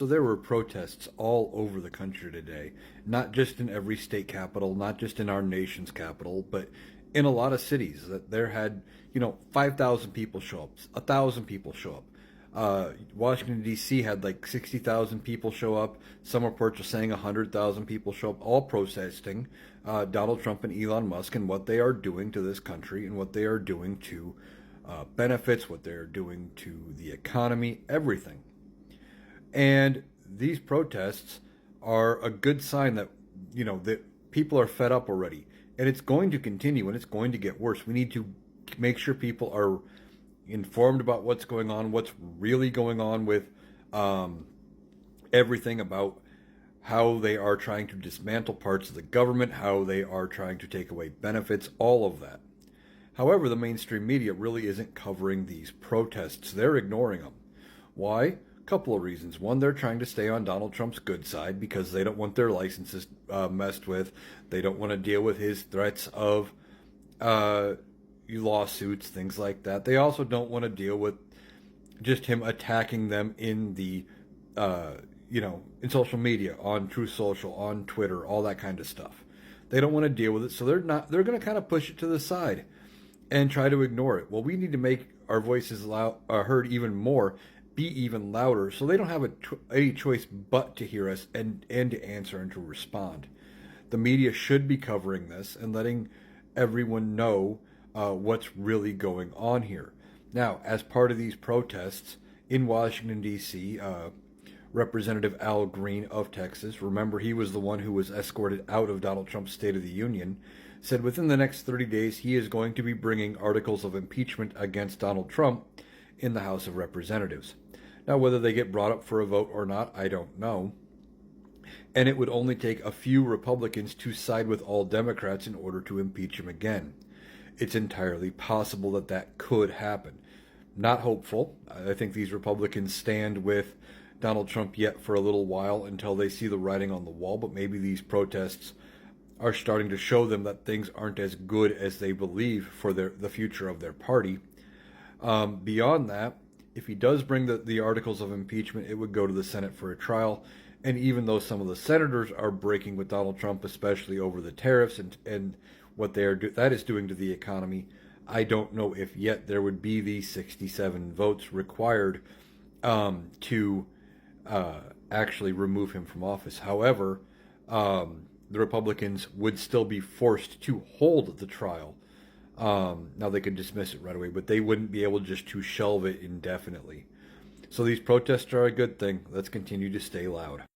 So there were protests all over the country today, not just in every state capital, not just in our nation's capital, but in a lot of cities. That there had 5,000 people show up, 1,000 people show up. Washington D.C. had like 60,000 people show up. Some reports are saying 100,000 people show up, all protesting Donald Trump and Elon Musk and what they are doing to this country and what they are doing to benefits, what they are doing to the economy, everything. And these protests are a good sign that that people are fed up already, and it's going to continue and it's going to get worse. We need to make sure people are informed about what's going on, what's really going on with everything about how they are trying to dismantle parts of the government, how they are trying to take away benefits, all of that. However, the mainstream media really isn't covering these protests. They're ignoring them. Why? Couple of reasons. One, they're trying to stay on Donald Trump's good side because they don't want their licenses messed with. They don't want to deal with his threats of lawsuits, things like that. They also don't want to deal with just him attacking them in the, in social media, on Truth Social, on Twitter, all that kind of stuff. They don't want to deal with it, so they're going to kind of push it to the side and try to ignore it. Well, we need to make our voices heard even more, be even louder, so they don't have any choice but to hear us and to answer and to respond. The media should be covering this and letting everyone know what's really going on here. Now, as part of these protests in Washington, D.C., Representative Al Green of Texas, remember he was the one who was escorted out of Donald Trump's State of the Union, said within the next 30 days he is going to be bringing articles of impeachment against Donald Trump in the House of Representatives. Now, whether they get brought up for a vote or not, I don't know. And it would only take a few Republicans to side with all Democrats in order to impeach him again. It's entirely possible that that could happen. Not hopeful. I think these Republicans stand with Donald Trump yet for a little while until they see the writing on the wall, but maybe these protests are starting to show them that things aren't as good as they believe for the future of their party. Beyond that, if he does bring the articles of impeachment, it would go to the Senate for a trial. And even though some of the senators are breaking with Donald Trump, especially over the tariffs and what that is doing to the economy, I don't know if yet there would be the 67 votes required to actually remove him from office. However, the Republicans would still be forced to hold the trial. Now they could dismiss it right away, but they wouldn't be able just to shelve it indefinitely. So these protests are a good thing. Let's continue to stay loud.